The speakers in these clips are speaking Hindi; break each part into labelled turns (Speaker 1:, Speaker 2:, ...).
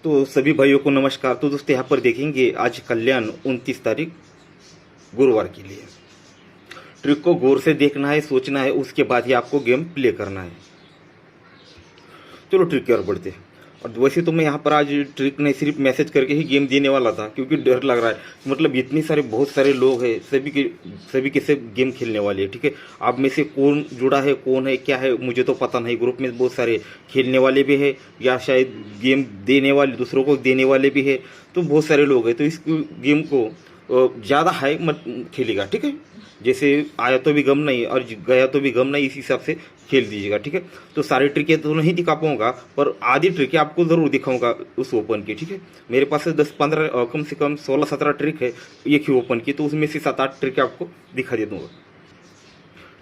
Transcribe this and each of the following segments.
Speaker 1: तो सभी भाइयों को नमस्कार। तो दोस्तों यहाँ पर देखेंगे आज कल्याण 29 तारीख गुरुवार के लिए। ट्रिक को गौर से देखना है, सोचना है, उसके बाद ही आपको गेम प्ले करना है। चलो ट्रिक की ओर बढ़ते हैं। और वैसे तो मैं यहाँ पर आज ट्रिक नहीं सिर्फ मैसेज करके ही गेम देने वाला था, क्योंकि डर लग रहा है। मतलब इतनी सारे बहुत सारे लोग हैं, सभी के सब गेम खेलने वाले हैं। ठीक है, आप में से कौन जुड़ा है, कौन है, क्या है, मुझे तो पता नहीं। ग्रुप में बहुत सारे खेलने वाले भी है, या शायद गेम देने वाले, दूसरों को देने वाले भी है। तो बहुत सारे लोग हैं। तो इस गेम को ज़्यादा हाई मत खेलेगा। ठीक है, जैसे आया तो भी गम नहीं और गया तो भी गम नहीं, इस हिसाब से खेल दीजिएगा। ठीक है, तो सारी ट्रिकें तो नहीं दिखा पाऊंगा, पर आधी ट्रिकें आपको ज़रूर दिखाऊंगा उस ओपन की। ठीक है, मेरे पास से 10-15 कम से कम 16-17 ट्रिक है एक ही ओपन की, तो उसमें से 7-8 ट्रिकें आपको दिखा दे दूँगा।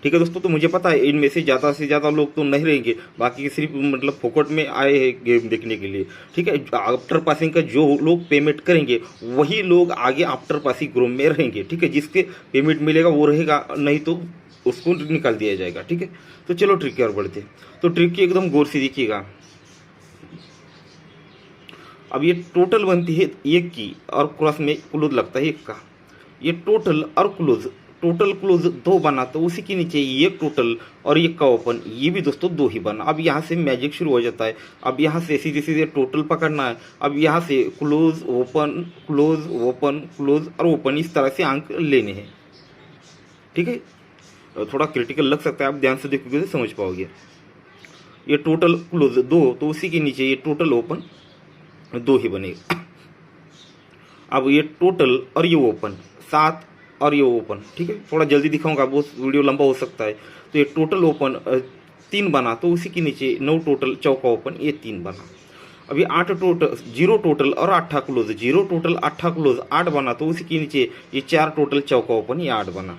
Speaker 1: ठीक है दोस्तों, तो मुझे पता है इनमें से ज़्यादा लोग तो नहीं रहेंगे, बाकी सिर्फ मतलब फोकट में आए हैं गेम देखने के लिए। ठीक है, आफ्टर पासिंग का जो लोग पेमेंट करेंगे वही लोग आगे आफ्टर पासिंग ग्रुप में रहेंगे। ठीक है, जिसके पेमेंट मिलेगा वो रहेगा, नहीं तो उसको निकाल दिया जाएगा। ठीक है, तो चलो ट्रिक की ओर बढ़ते हैं। तो ट्रिक की एकदम गौर से देखिएगा। अब ये टोटल बनती है 1 की और क्रॉस में क्लोज लगता है 1 का। ये टोटल और क्लोज, टोटल क्लोज 2 बना, तो उसी के नीचे ये टोटल और ये का ओपन, ये भी दोस्तों 2 ही बना। अब यहाँ से मैजिक शुरू हो जाता है। अब यहाँ से सीधे सीधे टोटल पकड़ना है। अब यहाँ से close open close open close और ओपन, इस तरह से अंक लेने हैं। ठीक है, थोड़ा क्रिटिकल लग सकता है, आप ध्यान से देखोगे तो समझ पाओगे। ये टोटल क्लोज 2, तो उसी के नीचे ये टोटल ओपन 2 ही बनेगा। अब ये टोटल और ये ओपन 7 और ये ओपन। ठीक है, थोड़ा जल्दी दिखाऊंगा, वो वीडियो लंबा हो सकता है। तो ये टोटल ओपन 3 बना, तो उसी के नीचे 9 टोटल चौका ओपन, ये 3 बना। अभी 8 टोटल 0 टोटल और 8 क्लोज, 0 टोटल 8 क्लोज 8 बना, तो उसी के नीचे ये 4 टोटल चौका ओपन, ये 8 बना।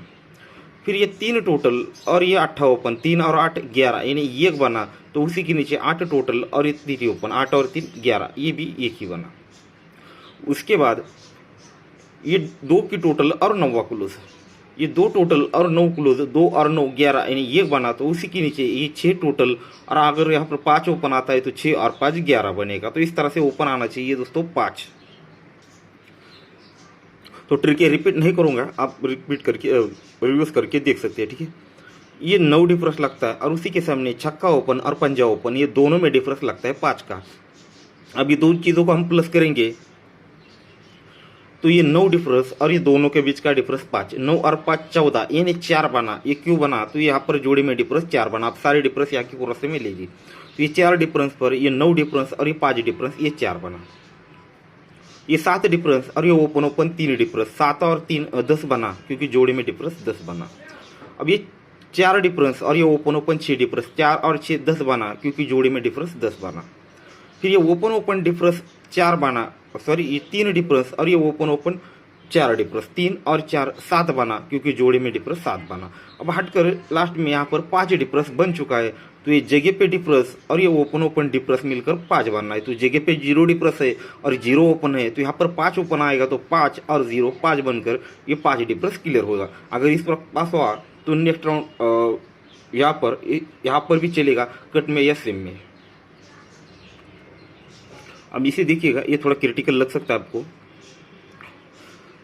Speaker 1: फिर ये 3 टोटल और ये 8 ओपन, 3 और 8 11, यानी 1 बना, तो उसी के नीचे 8 टोटल और ये 3 ओपन, 8 और 3 11, ये भी 1 ही बना। उसके बाद ये 2 की टोटल और 9 क्लोज, ये 2 टोटल और 9 क्लोज, 2 और 9 11, यानी 1 बना, तो उसी के नीचे ये 6 टोटल, और अगर यहाँ पर 5 ओपन आता है तो 6 और 5 11 बनेगा। तो इस तरह से ओपन आना चाहिए दोस्तों 5। तो ट्रिक रिपीट नहीं करूँगा, आप रिपीट करके रिव्यूज करके देख सकते हैं। ठीक है, ये 9 डिफरेंस लगता है, और उसी के सामने छक्का ओपन और पंजा ओपन, ये दोनों में डिफरेंस लगता है 5 का। अब ये 2 चीज़ों को हम प्लस करेंगे तो ये 9 डिफरेंस और ये दोनों के बीच का डिफरेंस 5, 9 और 5 14, यानी 4 बना। ये क्यों बना, तो यहाँ पर जोड़ी में डिफरेंस 4 बना। आप सारे डिफरेंस यहाँ की क्रॉस में लीजिए, तो ये 4 डिफरेंस पर ये 9 डिफरेंस और ये 5 डिफरेंस, ये 4 बना। ये 7 डिफरेंस और ये ओपन ओपन 3 डिफरेंस, 7 और 3 10 बना, क्योंकि जोड़ी में डिफरेंस 10 बना। अब ये 4 डिफरेंस और ये ओपन ओपन 6 डिफरेंस, 4 और 6 10 बना, क्योंकि जोड़ी में डिफरेंस 10 बना। फिर ये ओपन ओपन डिफरेंस 4 बना, सॉरी ये 3 डिफरेंस और ये ओपन ओपन 4 डिफरेंस, 3 और 4 7 बना, क्योंकि जोड़ी में डिफरेंस 7 बना। अब हटकर लास्ट में यहाँ पर 5 डिफरेंस बन चुका है, तो ये जगह पे डिफरेंस और ये ओपन ओपन डिफरेंस मिलकर 5 बनना है। तो जगह पे 0 डिफरेंस है और 0 ओपन है, तो यहाँ पर 5 ओपन आएगा, तो 5 और 0 5 बनकर ये 5 डिफरेंस क्लियर होगा। अगर इस पर पास हुआ तो नेक्स्ट राउंड यहाँ पर भी चलेगा, कट में या सेम में। अब इसे देखिएगा, ये थोड़ा क्रिटिकल लग सकता है आपको।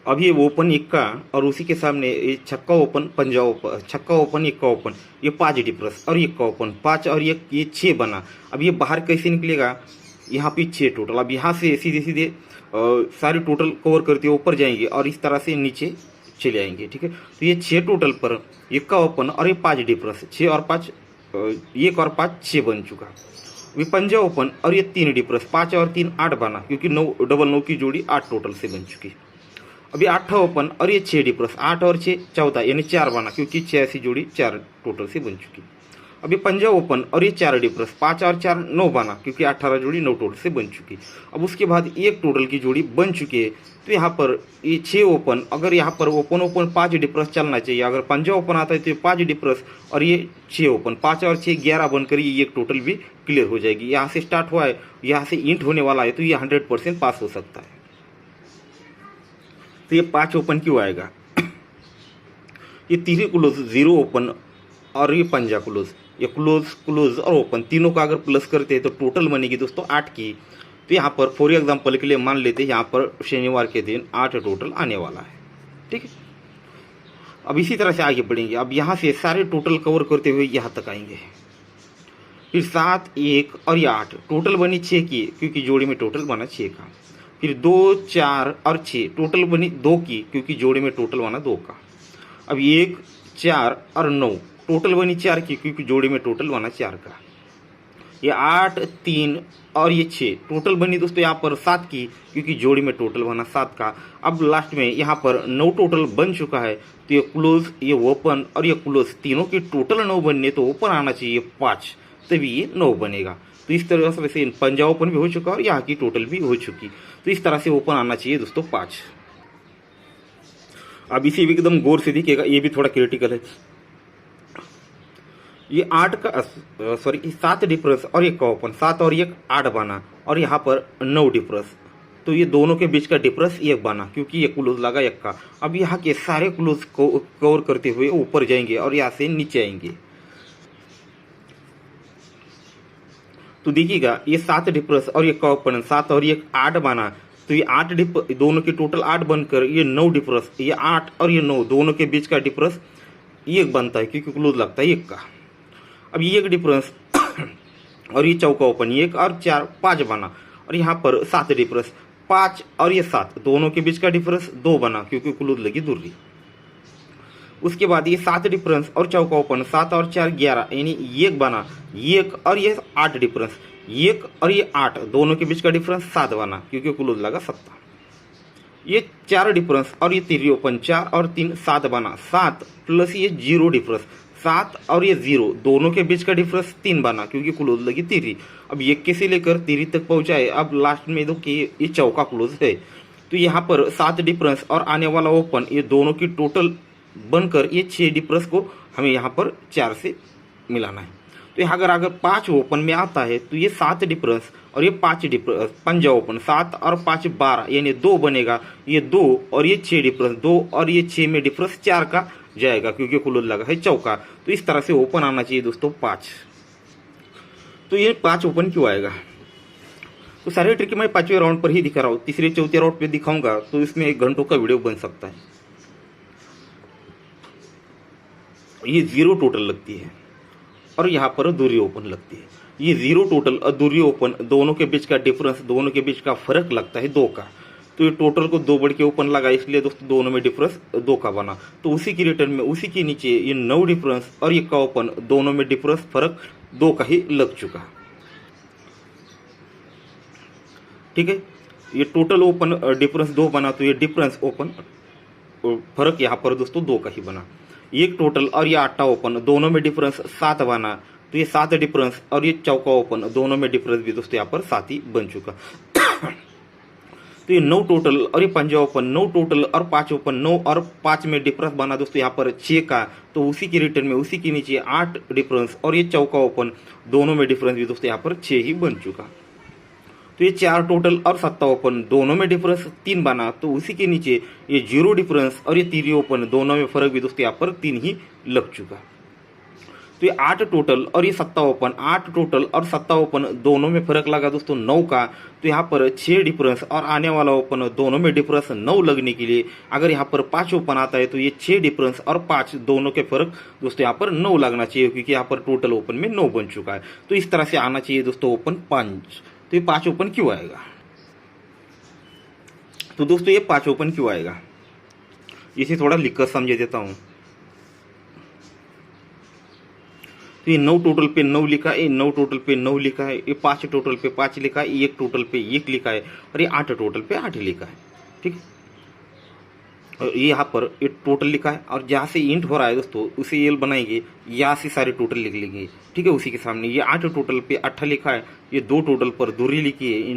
Speaker 1: अब ये ओपन 1 का और उसी के सामने ये छक्का ओपन पंजा ओपन, छक्का ओपन 1 का ओपन, ये 5 डिफरेंस और 1 का ओपन, 5 और 1 ये 6 बना। अब ये बाहर कैसे निकलेगा, यहाँ पे 6 टोटल। अब यहाँ से सीधे सीधे सारे टोटल कवर करते हुए ऊपर जाएंगे और इस तरह से नीचे चले आएंगे। ठीक है, तो ये 6 टोटल पर 1 का ओपन और ये 5 डिफरेंस, 6 और 5 1 और 5 6 बन चुका। ये पंजा ओपन और ये 3 डिफरेंस, 5 और 3 8 बना, क्योंकि 9 डबल 9 की जोड़ी 8 टोटल से बन चुकी। अभी 8 ओपन और ये 6 डिफरेंस, 8 और 6 14, यानी 4 बना, क्योंकि 6 ऐसी जोड़ी 4 टोटल से बन चुकी। अभी पंजा ओपन और ये 4 डिफरेंस, 5 और 4 9 बना, क्योंकि 18 जोड़ी 9 टोटल से बन चुकी। अब उसके बाद 1 टोटल की जोड़ी बन चुकी है, तो यहाँ पर ये 6 ओपन, अगर यहाँ पर ओपन ओपन 5 डिफरेंस चलना चाहिए। अगर पंजा ओपन आता है तो ये 5 डिफरेंस और ये 6 ओपन, 5 और 6 11 बनकर ये 1 टोटल भी क्लियर हो जाएगी। यहाँ से स्टार्ट हुआ है, यहाँ से इंट होने वाला है, तो ये 100% पास हो सकता है। तो ये 5 ओपन क्यों आएगा, ये 3 क्लोज 0 ओपन और ये पंजा क्लोज, ये क्लोज क्लोज और ओपन तीनों का अगर प्लस करते हैं तो टोटल बनेगी दोस्तों 8 की। तो यहाँ पर फॉर एग्जाम्पल के लिए मान लेते हैं यहाँ पर शनिवार के दिन 8 टोटल आने वाला है। ठीक है, अब इसी तरह से आगे बढ़ेंगे। अब यहाँ से सारे टोटल कवर करते हुए यहाँ तक आएंगे। फिर 7, 1 और ये 8 टोटल बनी 6 की, क्योंकि जोड़ी में टोटल बना 6 का। फिर 2, 4 और 6 टोटल बनी 2 की, क्योंकि जोड़ी में टोटल बना 2 का। अब 1, 4 और 9 टोटल बनी 4 की, क्योंकि जोड़ी में टोटल बना 4 का। ये 8, 3 और ये 6 टोटल बनी दोस्तों यहाँ पर 7 की, क्योंकि जोड़ी में टोटल बना 7 का। अब लास्ट में यहाँ पर 9 टोटल बन चुका है, तो ये क्लोज, ये ओपन और ये क्लोज तीनों की टोटल 9 बनने, तो ओपन आना चाहिए 5, तभी ये 9 बनेगा। तो इस तरह से वैसे पंजा ओपन भी हो चुका और यहाँ की टोटल भी हो चुकी, तो इस तरह से ओपन आना चाहिए दोस्तों 5। अब इसे भी एकदम गौर से देखिएगा, ये भी थोड़ा क्रिटिकल है। ये 8 का 7 डिफरेंस और एक का ओपन, 7 और 1 8 बना, और यहाँ पर 9 डिफरेंस, तो ये दोनों के बीच का डिफरेंस 1 बना, क्योंकि ये क्लोज लगा 1 का। अब यहाँ के सारे क्लोज को कवर करते हुए ऊपर जाएंगे और यहाँ से नीचे आएंगे। तो देखिएगा ये 7 डिफरेंस और ये का ओपन, 7 और 1 8 बना, तो ये 8 दोनों की टोटल 8 बनकर ये 9 डिफरेंस, ये 8 और ये 9 दोनों के बीच का डिफरेंस 1 बनता है, क्योंकि क्लोज लगता है 1 का। अब ये 1 डिफरेंस और ये चौका ओपन, 1 और 4 5 बना, और यहाँ पर 7 डिफरेंस, 5 और ये 7 दोनों के बीच का डिफरेंस 2 बना, क्योंकि क्लोज लगी दूरी। उसके बाद ये 7 डिफरेंस और चौका ओपन, 7 और 4 11, यानी 1 बना, 1 और ये 8 डिफरेंस, 1 और ये 8 दोनों के बीच का डिफरेंस 7 बना, क्योंकि क्लोज लगा 7। ये 4 डिफरेंस और ये 3 ओपन, 4 और 3 7 बना, 7 प्लस ये 0 डिफरेंस, 7 और ये 0 दोनों के बीच का डिफरेंस 3 बना, क्योंकि क्लोज लगी 3। अब 1 के से लेकर 3 तक पहुंचाए। अब लास्ट में दो कि ये चौका क्लोज है, तो यहाँ पर 7 डिफरेंस और आने वाला ओपन, ये दोनों की टोटल बनकर ये 6 डिफरेंस को हमें यहाँ पर 4 से मिलाना है। तो अगर 5 ओपन में आता है, तो ये 7 डिफरेंस और ये 5 डिफरेंस, पंजा ओपन, 7 और 5 12, यानी 2 बनेगा, ये 2 और ये 6 डिफरेंस, 2 और ये 6 में डिफरेंस 4 का जाएगा, क्योंकि क्लोज लगा है चौका। तो इस तरह से ओपन आना चाहिए दोस्तों 5। तो ये 5 ओपन क्यों आएगा? तो सारे ट्रिक मैं 5वें राउंड पर ही दिखा रहा हूँ, तीसरे चौथे राउंड पे दिखाऊंगा तो इसमें 1 घंटों का वीडियो बन सकता है। ये 0 टोटल लगती है और यहाँ पर दूरी ओपन लगती है। ये 0 टोटल और दूरी ओपन दोनों के बीच का डिफरेंस, दोनों के बीच का फर्क लगता है 2 का। तो ये टोटल को 2 बढ़ के ओपन लगा, इसलिए दोस्तों दोनों में डिफरेंस 2 का बना। तो उसी की रिटर्न में उसी के नीचे ये 9 डिफरेंस और ये का ओपन, दोनों में डिफरेंस फर्क 2 का ही लग चुका। ठीक है, ये टोटल ओपन डिफरेंस 2 बना, तो ये डिफरेंस ओपन फर्क यहाँ पर दोस्तों 2 का ही बना। 1 टोटल और ये 8 ओपन, दोनों में डिफरेंस 7 बना, तो ये 7 डिफरेंस और ये चौका ओपन, दोनों में डिफरेंस भी दोस्तों यहाँ पर 7 ही बन चुका। तो ये 9 टोटल और ये पंजा ओपन, 9 टोटल और 5 ओपन, 9 और 5 में डिफरेंस बना दोस्तों यहाँ पर 6 का। तो उसी की रिटर्न में उसी के नीचे 8 डिफरेंस और ये चौका ओपन, दोनों में डिफरेंस भी दोस्तों यहाँ पर 6 ही बन चुका। तो ये 4 टोटल और 7 ओपन, दोनों में डिफरेंस 3 बना, तो उसी के नीचे ये 0 डिफरेंस और ये 3 ओपन, दोनों में फर्क भी दोस्तों यहाँ पर 3 ही लग चुका। तो ये 8 टोटल और ये 7 ओपन, 8 टोटल और 7 ओपन, दोनों में फर्क लगा दोस्तों 9 का। तो यहाँ पर 6 डिफरेंस और आने वाला ओपन, दोनों में डिफरेंस 9 लगने के लिए अगर यहाँ पर 5 ओपन आता है, तो ये 6 डिफरेंस और 5 दोनों के फर्क दोस्तों यहाँ पर 9 लगना चाहिए, क्योंकि यहाँ पर टोटल ओपन में 9 बन चुका है। तो इस तरह से आना चाहिए दोस्तों ओपन 5। तो ये 5 ओपन क्यों आएगा? तो दोस्तों ये 5 ओपन क्यों आएगा, इसे थोड़ा लिखकर समझे देता हूं। तो ये 9 टोटल पे 9 लिखा है, ये 9 टोटल पे 9 लिखा है, ये 5 टोटल पे 5 लिखा है, 1 टोटल पे 1 लिखा है, और ये 8 टोटल पे 8 लिखा है। ठीक है, और ये यहाँ पर ये टोटल लिखा है, और जहाँ से इंट हो रहा है दोस्तों उसे एल बनाएंगे, यहाँ से सारे टोटल लिख लेंगे। ठीक है, उसी के सामने ये 8 टोटल पे 8 लिखा है, ये 2 टोटल पर दूरी लिखी है, ये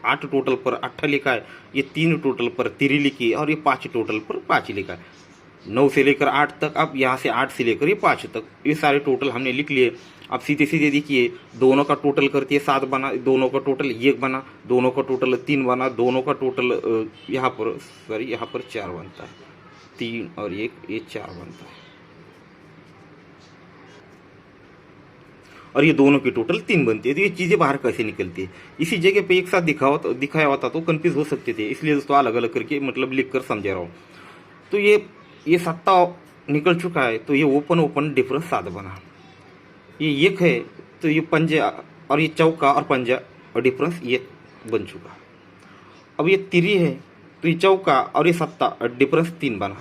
Speaker 1: 8 टोटल पर 8 लिखा है, ये 3 टोटल पर 3 लिखी है, और ये 5 टोटल पर 5 लिखा है। 9 से लेकर 8 तक, अब यहाँ से 8 से लेकर ये 5 तक, ये सारे टोटल हमने लिख लिए। अब सीधे सीधे देखिए, दोनों का टोटल करती है 7 बना, दोनों का टोटल 1 बना, दोनों का टोटल 3 बना, दोनों का टोटल यहाँ पर 4 बनता है, 3 और 1 ये 4 बनता है। और ये दोनों की टोटल 3 बनती है। तो ये चीज़ें बाहर कैसे निकलती है, इसी जगह पे एक साथ दिखाया होता तो कंफ्यूज हो सकते थे, इसलिए दोस्तों अलग अलग करके मतलब लिख कर समझा रहा हूँ। तो ये 7 निकल चुका है, तो ये ओपन ओपन डिफरेंस 7 बना। ये एक है तो ये पंजा और ये चौका और पंजा और डिफरेंस ये बन चुका। अब ये 3 है तो ये चौका और ये 7 और डिफरेंस 3 बना।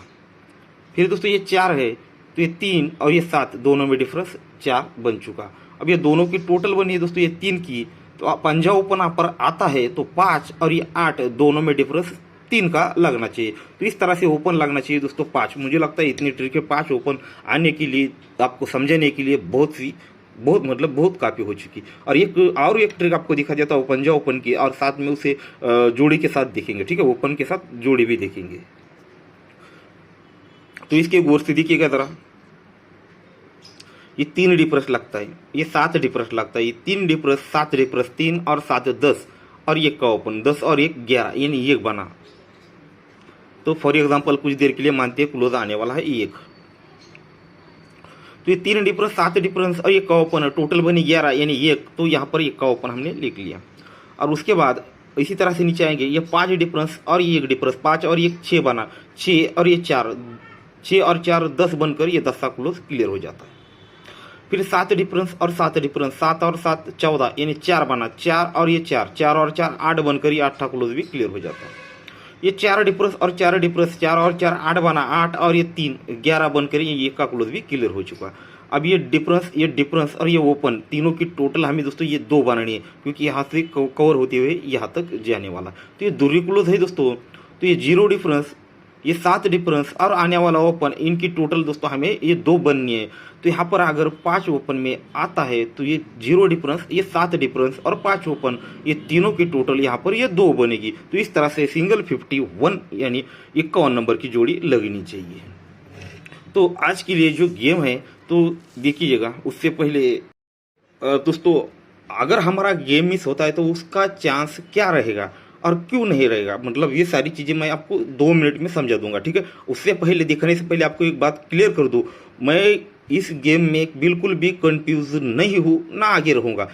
Speaker 1: फिर दोस्तों ये 4 है तो ये 3 और ये 7 दोनों में डिफरेंस 4 बन चुका। अब ये दोनों की टोटल बनी है दोस्तों ये 3 की, तो पंजा ओपन पर आता है तो 5 और ये 8 दोनों में डिफरेंस 3 का लगना चाहिए। तो इस तरह से ओपन लगना चाहिए दोस्तों 5। मुझे लगता है इतनी ट्रिक है 5 ओपन आने के लिए, आपको समझने के लिए बहुत काफ़ी हो चुकी। और एक ट्रिक आपको दिखा देता हूँ पंजा ओपन की, और साथ में उसे जोड़ी के साथ देखेंगे, ठीक है, ओपन के साथ जोड़ी भी देखेंगे। तो इसके गौर से देखिएगा जरा, ये 3 डिफरेंस लगता है, ये 7 डिफरेंस लगता है, ये 3 डिफरेंस 7 डिफरेंस 3 और 7 10 और ये का ओपन 10 और 1 11 यानी 1 बना। तो फॉर एग्जांपल कुछ देर के लिए मानते हैं क्लोज आने वाला है 1। तो ये 3 डिफरेंस 7 डिफरेंस और ये का ओपन है, टोटल बनी 11 यानी 1। तो यहाँ पर ये का ओपन हमने लिख लिया। और उसके बाद इसी तरह से नीचे आएंगे, ये 5 डिफरेंस और ये 1 डिफरेंस 5 और ये 6 बना, 6 और ये 4 6 और 4 10 बनकर ये 10 का क्लोज क्लियर हो जाता है। फिर 7 डिफरेंस और 7 डिफरेंस 7 और 7 14 यानी 4 बना, 4 और ये 4 और 4 8 बनकर ये 8 का क्लोज भी क्लियर हो जाता है। ये 4 डिफरेंस और 4 डिफरेंस 4 और 4 8 बना, 8 और ये 3 11 बनकर ये 1 का क्लोज भी क्लियर हो चुका। अब ये डिफरेंस और ये ओपन तीनों की टोटल हमें दोस्तों ये 2 बनानी है, क्योंकि यहाँ से कवर होते हुए यहाँ तक जाने वाला। तो ये दूरी क्लोज है दोस्तों। तो ये 0 डिफरेंस, ये 7 डिफरेंस और आने वाला ओपन, इनकी टोटल दोस्तों हमें ये 2 बननी है। तो यहाँ पर अगर 5 ओपन में आता है तो ये 0 डिफरेंस, ये 7 डिफरेंस और 5 ओपन, ये तीनों की टोटल यहाँ पर ये 2 बनेगी। तो इस तरह से सिंगल 51 यानी 51 नंबर की जोड़ी लगनी चाहिए। तो आज के लिए जो गेम है तो देखिएगा, उससे पहले दोस्तों अगर हमारा गेम मिस होता है तो उसका चांस क्या रहेगा और क्यों नहीं रहेगा, मतलब ये सारी चीज़ें मैं आपको 2 मिनट में समझा दूंगा, ठीक है। उससे पहले देखने से पहले आपको एक बात क्लियर कर दूं, मैं इस गेम में बिल्कुल भी कंफ्यूज नहीं हूँ, ना आगे रहूँगा।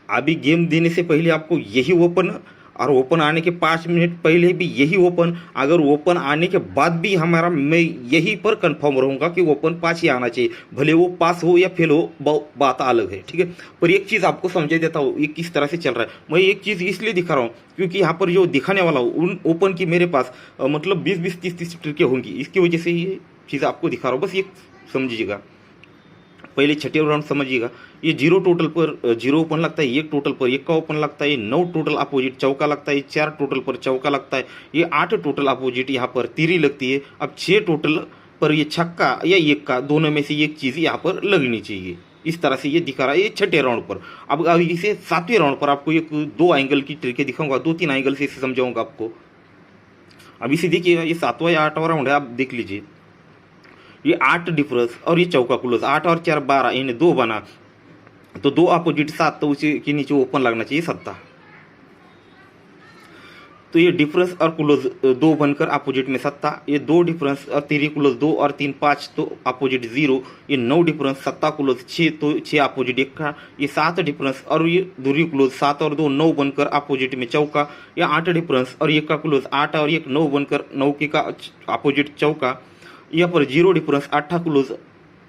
Speaker 1: अभी गेम देने से पहले आपको यही ओपन और ओपन आने के 5 मिनट पहले भी यही ओपन, अगर ओपन आने के बाद भी मैं यही पर कंफर्म रहूँगा कि ओपन 5 ही आना चाहिए, भले वो पास हो या फेल हो, बात अलग है, ठीक है। पर एक चीज़ आपको समझा देता हूँ ये किस तरह से चल रहा है। मैं एक चीज़ इसलिए दिखा रहा हूँ क्योंकि यहाँ पर जो दिखाने वाला हूँ उन ओपन की मेरे पास मतलब 20 30 ट्रिकें होंगी, इसकी वजह से ये चीज़ आपको दिखा रहा हूँ, बस ये समझिएगा। पहले छठे राउंड समझिएगा, ये 0 टोटल पर 0 ओपन लगता है, 1 टोटल पर 1 का ओपन लगता है, 9 टोटल अपोजिट चौका लगता है, 4 टोटल पर चौका लगता है, ये 8 टोटल अपोजिट यहाँ पर तिरी लगती है। अब 6 टोटल पर ये छक्का या 1 का, दोनों में से एक चीज़ यहाँ पर लगनी चाहिए। इस तरह से ये दिखा रहा है ये छठे राउंड पर। अब इसे 7वें राउंड पर आपको एक 2 एंगल की ट्रिकें दिखाऊंगा, 2-3 एंगल से इसे समझाऊंगा आपको। अब इसे देखिएगा, ये 7वां या 8वां राउंड है, आप देख लीजिए। ये 8 डिफरेंस और ये चौका क्लोज, 8 और 4 12 यानी 2 बना, तो 2 अपोजिट 7, तो उसी के नीचे ओपन लगना चाहिए 7। तो ये डिफरेंस और क्लोज 2 बनकर अपोजिट में 7, ये 2 डिफरेंस और 3 क्लोज 2 और 3 5, तो अपोजिट 0, ये 9 डिफरेंस 7 क्लोज 6, तो 6 अपोजिट 1 का, ये 7 डिफरेंस और ये दूरी क्लोज 7 और 2 9 बनकर अपोजिट में चौका, ये 8 डिफरेंस और 1 का क्लोज 8 और 1 9 बनकर 9 के का अपोजिट चौका, यहाँ पर 0 डिफरेंस 8 क्लोज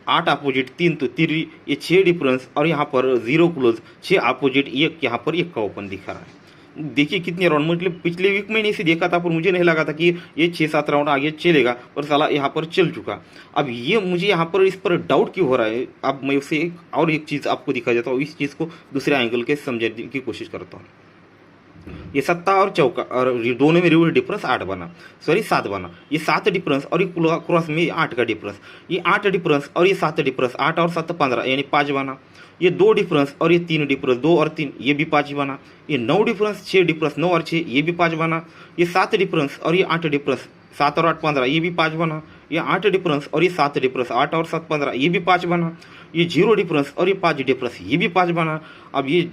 Speaker 1: 8 अपोजिट 3, तो 3, ये 6 डिफरेंस और यहाँ पर 0 क्लोज 6 अपोजिट 1, यहाँ पर 1 का ओपन दिखा रहा है। देखिए कितने राउंड, मतलब पिछले वीक में इसे देखा था पर मुझे नहीं लगा था कि ये 6-7 राउंड आगे चलेगा, पर साला यहाँ पर चल चुका। अब ये मुझे यहाँ पर इस पर डाउट क्यों हो रहा है, अब मैं उसे एक चीज़ आपको दिखा जाता हूँ, इस चीज़ को दूसरे एंगल के समझने की कोशिश करता हूँ। ये 7 और चौका और ये दोनों में रिवर्स डिफरेंस 8 बना, सॉरी 7 बना, ये 7 डिफरेंस और ये क्रॉस में 8 का डिफरेंस, ये 8 डिफरेंस और ये 7 डिफरेंस, 8 और 7 15 यानी 5 बना, ये 2 डिफरेंस और ये 3 डिफरेंस, 2 और 3 ये भी 5 बना, ये 9 डिफरेंस 6 डिफरेंस 9 और 6 ये भी 5 बना, ये 7 डिफरेंस और ये 8 डिफरेंस 7 और 8 15 ये भी 5 बना, ये 8 डिफरेंस और ये 7 डिफरेंस 8 और 7 15 ये भी 5 बना, ये 0 डिफरेंस और ये 5 डिफरेंस ये भी 5 बना। अब ये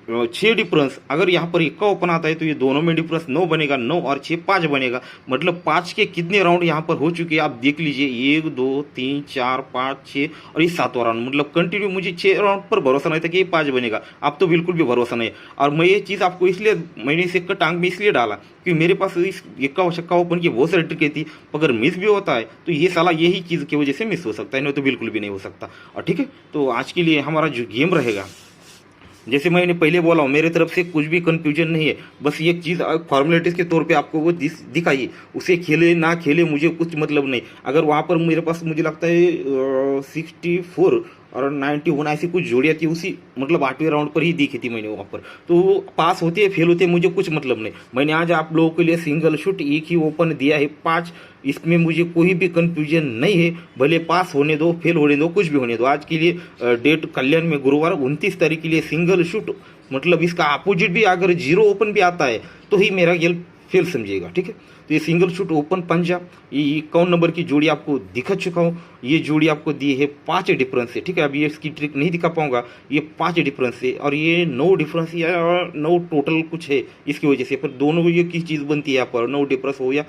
Speaker 1: 6 डिफरेंस, अगर यहाँ पर इक्का ओपन आता है तो ये दोनों में डिफरेंस 9 बनेगा, 9 और 6 5 बनेगा। मतलब 5 के कितने राउंड यहाँ पर हो चुके हैं आप देख लीजिए, 1 2 3 4 5 6 और ये 7वां राउंड। मतलब कंटिन्यू मुझे 6 राउंड पर भरोसा नहीं था कि ये 5 बनेगा, अब तो बिल्कुल भी भरोसा नहीं है। और मैं ये चीज़ आपको इसलिए मैंने इस इक्का टांग में इसलिए डाला कि मेरे पास इस इक्का और छक्का ओपन की बहुत सारी ट्रिक थी, अगर मिस भी होता है तो ये साला यही चीज़ की वजह से मिस हो सकता है, नहीं तो बिल्कुल भी नहीं हो सकता। और ठीक है, तो आज के लिए हमारा जो गेम रहेगा, जैसे मैंने पहले बोला हूँ, मेरे तरफ से कुछ भी कंफ्यूजन नहीं है, बस ये चीज़ फॉर्मेलिटीज़ के तौर पे आपको वो दिखाइए, उसे खेले ना खेले मुझे कुछ मतलब नहीं। अगर वहाँ पर मेरे पास मुझे लगता है 64 और 91 ऐसी कुछ जोड़ियाँ थी, उसी मतलब 8वें राउंड पर ही दिखी थी मैंने वहाँ पर, तो पास होते हैं फेल होते हैं मुझे कुछ मतलब नहीं। मैंने आज आप लोगों के लिए सिंगल शूट एक ही ओपन दिया है 5, इसमें मुझे कोई भी कंफ्यूजन नहीं है, भले पास होने दो फेल होने दो कुछ भी होने दो। आज के लिए डेट कल्याण में गुरुवार 29 तारीख के लिए सिंगल शूट, मतलब इसका अपोजिट भी अगर 0 ओपन भी आता है तो ही मेरा गेम फेल समझिएगा, ठीक है। तो ये सिंगल शूट ओपन पंजा, ये 51 नंबर की जोड़ी आपको दिखा चुका हूँ, ये जोड़ी आपको दी है 5 डिफरेंस से, ठीक है। अभी इसकी ट्रिक नहीं दिखा पाऊंगा, ये 5 डिफरेंस से, और ये 9 डिफरेंस या 9 टोटल कुछ है इसकी वजह से, पर दोनों ये किस चीज़ बनती है यहाँ पर 9 डिफरेंस हो या,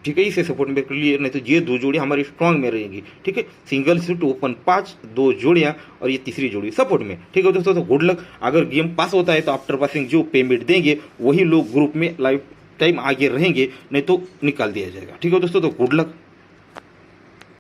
Speaker 1: ठीक है, इसे सपोर्ट में क्लियर, नहीं तो ये 2 जोड़ी हमारी स्ट्रांग में रहेंगी, ठीक है। सिंगल शूट ओपन 5, 2 जोड़ियाँ और ये तीसरी जोड़ी सपोर्ट में, ठीक है दोस्तों। तो गुड लक, अगर गेम पास होता है तो आफ्टर पासिंग जो पेमेंट देंगे वही लोग ग्रुप में लाइफ टाइम आगे रहेंगे, नहीं तो निकाल दिया जाएगा, ठीक है दोस्तों। तो गुड लक।